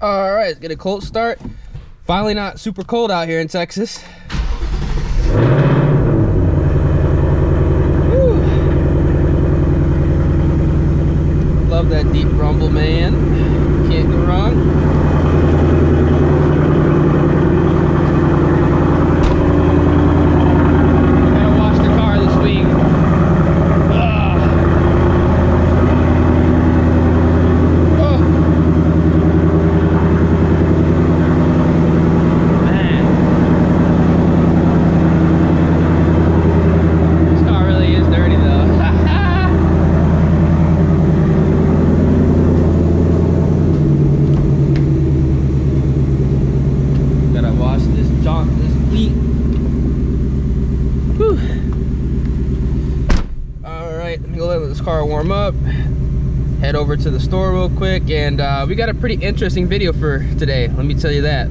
All right, let's get a cold start. Finally not super cold out here in Texas. Woo. Love that deep rumble, man. Can't go wrong. Car warm up, head over to the store real quick, and we got a pretty interesting video for today, let me tell you that.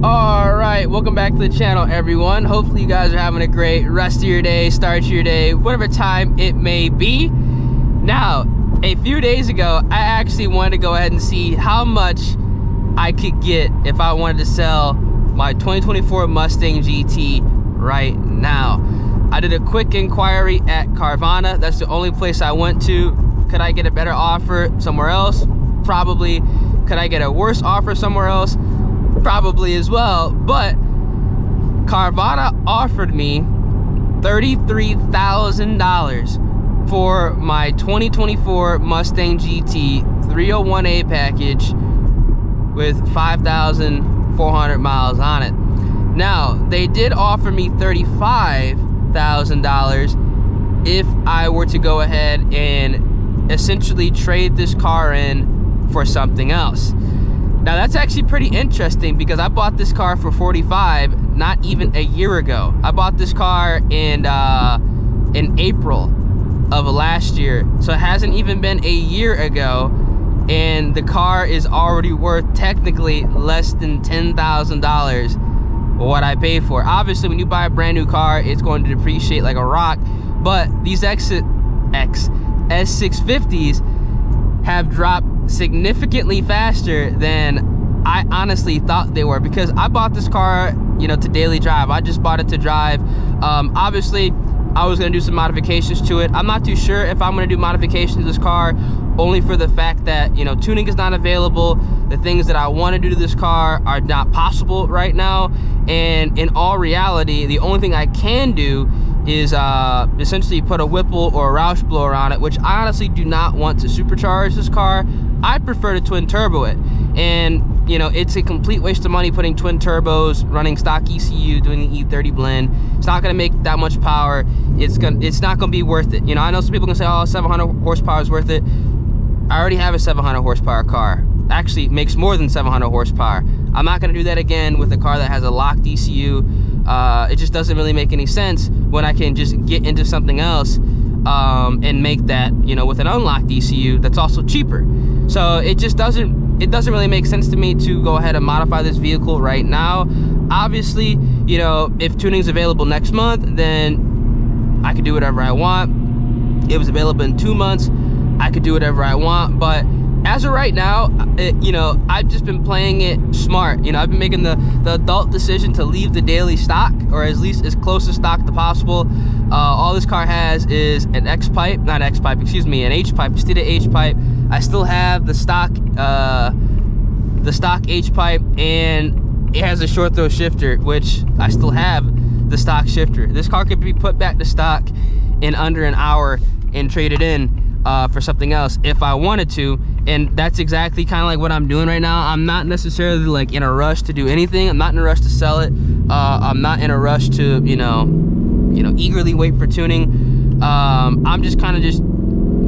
All right, welcome back to the channel, everyone. Hopefully you guys are having a great rest of your day, start your day, whatever time it may be. Now, a few days ago, I actually wanted to go ahead and see how much I could get if I wanted to sell my 2024 Mustang GT right now. I did a quick inquiry at Carvana. That's the only place I went to. Could I get a better offer somewhere else? Probably. Could I get a worse offer somewhere else? Probably as well. But Carvana offered me $33,000 for my 2024 Mustang GT 301A package with 5,400 miles on it. Now, they did offer me $35,000 if I were to go ahead and essentially trade this car in for something else. Now that's actually pretty interesting because I bought this car for $45,000 not even a year ago. I bought this car in April of last year, so it hasn't even been a year ago, and the car is already worth technically less than $10,000 what I paid for. Obviously, when you buy a brand new car, it's going to depreciate like a rock, but these S650s have dropped significantly faster than I honestly thought they were, because I bought this car, you know, to daily drive. I just bought it to drive. Obviously, I was gonna do some modifications to it. I'm not too sure if I'm gonna do modifications to this car, only for the fact that, you know, tuning is not available. The things that I want to do to this car are not possible right now, and in all reality, the only thing I can do is essentially put a Whipple or a Roush blower on it, which I honestly do not want to supercharge this car. I prefer to twin turbo it, and you know, it's a complete waste of money putting twin turbos, running stock ECU, doing the E30 blend. It's not gonna make that much power. It's not gonna be worth it. You know, I know some people can say, oh, 700 horsepower is worth it. I already have a 700 horsepower car. Actually, it makes more than 700 horsepower. I'm not gonna do that again with a car that has a locked ECU. It just doesn't really make any sense when I can just get into something else and make that, you know, with an unlocked ECU that's also cheaper. So it just doesn't really make sense to me to go ahead and modify this vehicle right now. Obviously, you know, if tuning is available next month, then I could do whatever I want. If it was available in 2 months, I could do whatever I want. But as of right now, you know, I've just been playing it smart. You know, I've been making the adult decision to leave the daily stock, or at least as close to stock as possible. All this car has is an X-pipe, not X-pipe, excuse me, an H-pipe, still an H-pipe. I still have the stock H-pipe, and it has a short throw shifter, which I still have the stock shifter. This car could be put back to stock in under an hour and traded in for something else if I wanted to, and that's exactly kind of like what I'm doing right now. I'm not necessarily like in a rush to do anything. I'm not in a rush to sell it. I'm not in a rush to, you know, eagerly wait for tuning. I'm just kind of just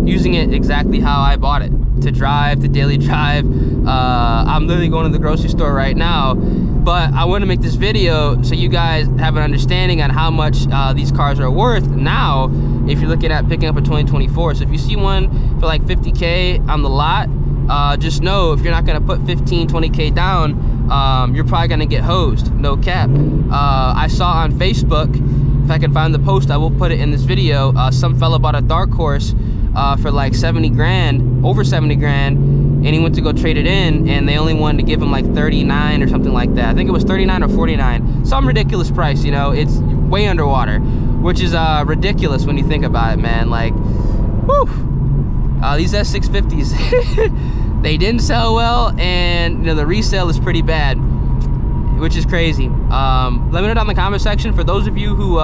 using it exactly how I bought it, to drive, to daily drive. I'm literally going to the grocery store right now, but I want to make this video so you guys have an understanding on how much these cars are worth now if you're looking at picking up a 2024. So if you see one for like 50K on the lot, just know if you're not going to put 15, 20K down, you're probably going to get hosed, no cap. I saw on Facebook, if I can find the post, I will put it in this video, some fella bought a dark horse for like 70 grand, over 70 grand, and he went to go trade it in, and they only wanted to give him like 39 or something like that. I think it was 39 or 49, some ridiculous price, you know. It's way underwater, which is ridiculous when you think about it, man. Like, whew, these S650s, they didn't sell well, and you know, the resale is pretty bad, which is crazy. Let me know down in the comment section for those of you who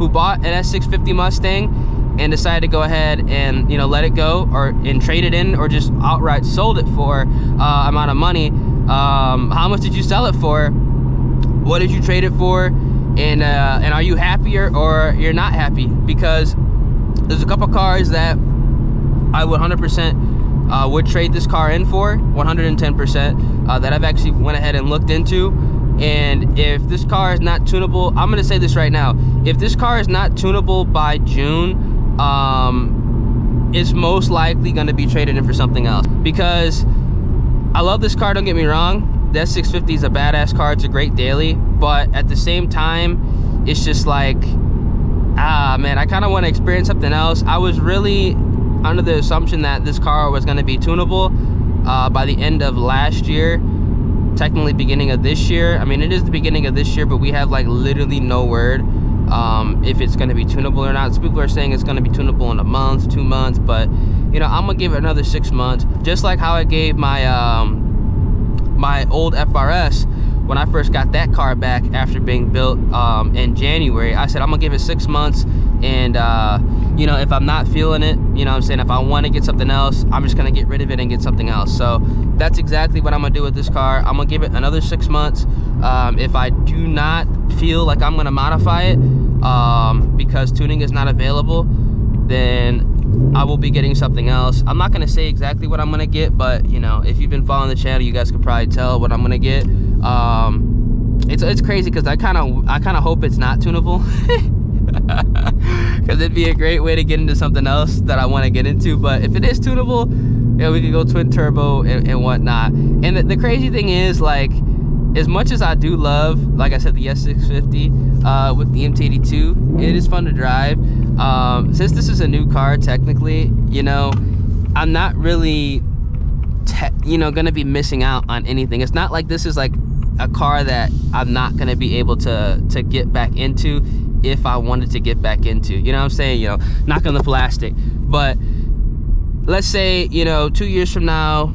bought an S650 Mustang and decided to go ahead and, you know, let it go and trade it in, or just outright sold it for amount of money. How much did you sell it for? What did you trade it for? And are you happier or you're not happy? Because there's a couple cars that I would 100% would trade this car in for, 110%, that I've actually went ahead and looked into. And if this car is not tunable, I'm gonna say this right now, if this car is not tunable by June, it's most likely going to be traded in for something else. Because I love this car, don't get me wrong, the S650 is a badass car, it's a great daily, but at the same time, it's just like, man, I kind of want to experience something else. I was really under the assumption that this car was going to be tunable by the end of last year, technically beginning of this year. I mean, it is the beginning of this year, but we have like literally no word if it's going to be tunable or not. So people are saying it's going to be tunable in a month, 2 months, but you know, I'm gonna give it another 6 months, just like how I gave my my old FRS when I first got that car back after being built in January. I said I'm gonna give it 6 months, and you know, if I'm not feeling it, you know what I'm saying, if I want to get something else, I'm just gonna get rid of it and get something else. So that's exactly what I'm gonna do with this car. I'm gonna give it another 6 months. If I do not feel like I'm gonna modify it because tuning is not available, then I will be getting something else. I'm not gonna say exactly what I'm gonna get, but you know, if you've been following the channel, you guys could probably tell what I'm gonna get. It's crazy because I kind of hope it's not tunable, because it'd be a great way to get into something else that I want to get into. But if it is tunable, you know, we could go twin turbo and whatnot. And the crazy thing is, like, as much as I do love, like I said, the S650 with the MT82, it is fun to drive. Since this is a new car, technically, you know, I'm not really, you know, gonna be missing out on anything. It's not like this is like a car that I'm not gonna be able to get back into if I wanted to get back into. You know what I'm saying? You know, knock on the plastic. But let's say, you know, 2 years from now,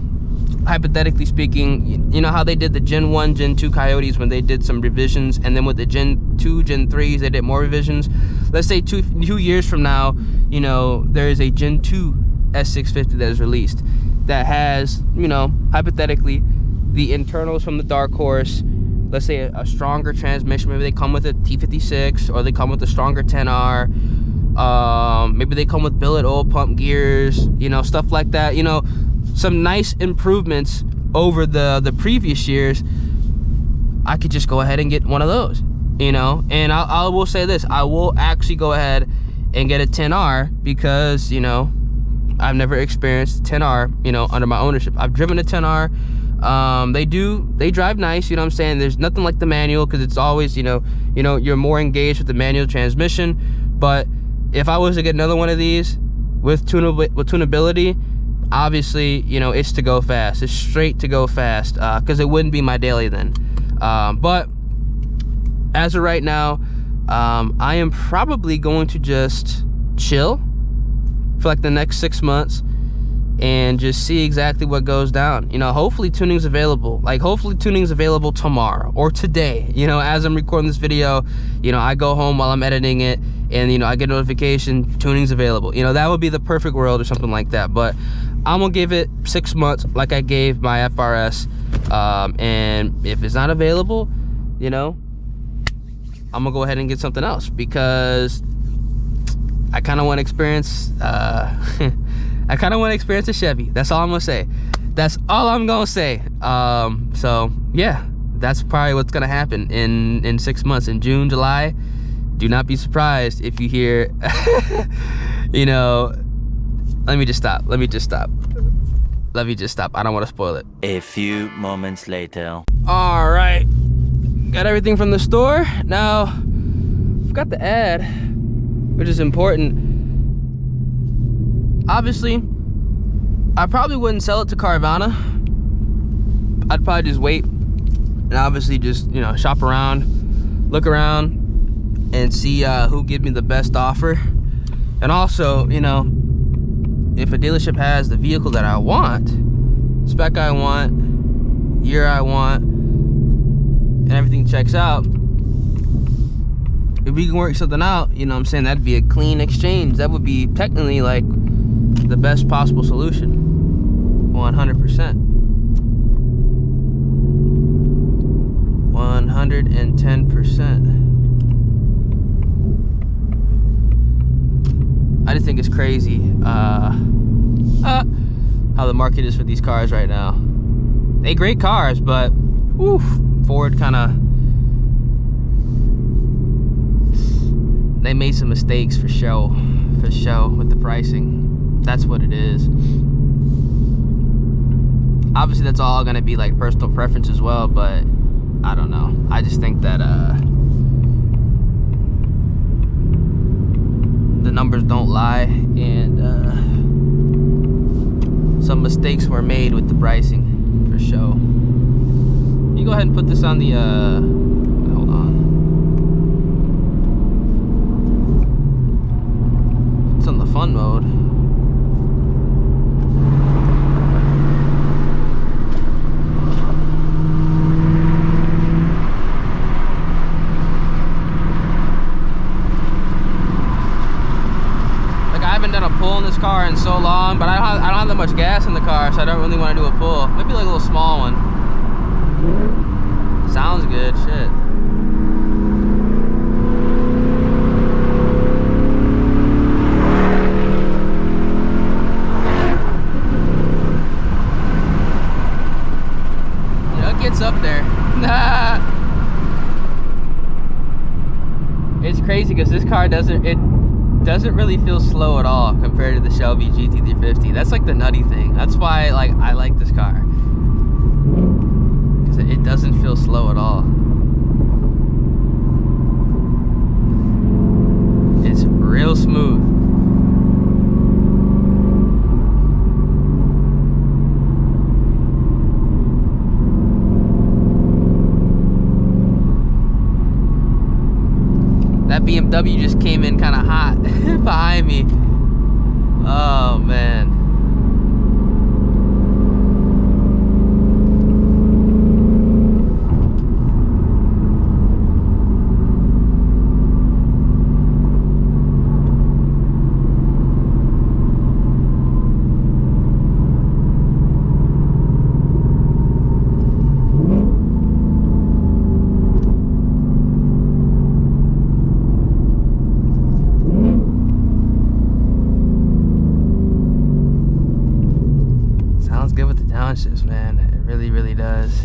hypothetically speaking, you know how they did the Gen 1, Gen 2 Coyotes when they did some revisions, and then with the Gen 2, Gen 3s, they did more revisions. Let's say two years from now, you know, there is a Gen 2 S650 that is released that has, you know, hypothetically, the internals from the Dark Horse, let's say a stronger transmission. Maybe they come with a T56, or they come with a stronger 10R. Maybe they come with billet oil pump gears, you know, stuff like that. You know, some nice improvements over the previous years. I could just go ahead and get one of those, you know. And I will say this, I will actually go ahead and get a 10R, because, you know, I've never experienced 10R, you know, under my ownership. I've driven a 10R. They drive nice, you know what I'm saying. There's nothing like the manual, because it's always, you know, you're more engaged with the manual transmission. But if I was to get another one of these with tunability, obviously, you know, it's to go fast. It's straight to go fast, because it wouldn't be my daily then. But as of right now, I am probably going to just chill for like the next 6 months and just see exactly what goes down. You know, hopefully tuning's available. Like, hopefully tuning's available tomorrow or today. You know, as I'm recording this video, you know, I go home while I'm editing it, and, you know, I get a notification, tuning's available. You know, that would be the perfect world or something like that. But I'm gonna give it 6 months like I gave my FRS. And if it's not available, you know, I'm gonna go ahead and get something else, because I kind of want to experience, I kind of want to experience a Chevy. That's all I'm gonna say. That's all I'm gonna say. So yeah, that's probably what's gonna happen in 6 months, in June, July. Do not be surprised if you hear, you know, let me just stop. I don't want to spoil it. A few moments later. All right, got everything from the store. Now, forgot to add, which is important, Obviously, I probably wouldn't sell it to Carvana. I'd probably just wait and obviously just, you know, shop around, look around, and see who gives me the best offer. And also, you know, if a dealership has the vehicle that I want, spec I want, year I want, and everything checks out, if we can work something out, you know what I'm saying, that'd be a clean exchange. That would be technically like the best possible solution. 100%. 110%. I just think it's crazy how the market is for these cars right now. They great cars, but oof, Ford kind of, they made some mistakes for show with the pricing. That's what it is. Obviously that's all gonna be like personal preference as well, but I don't know. I just think that the numbers don't lie, and some mistakes were made with the pricing for sure. You go ahead and put this on the hold on. It's on the fun mode. Pull in this car in so long, but I don't have that much gas in the car, so I don't really want to do a pull. Maybe like a little small one. Sounds good, shit. Yeah, it gets up there. It's crazy because this car doesn't really feel slow at all compared to the Shelby GT350. That's like the nutty thing. That's why I like this car, because it doesn't feel slow at all. It's real smooth. That BMW just came in kind of hot behind me. Oh man. Good with the downshifts, man. It really does.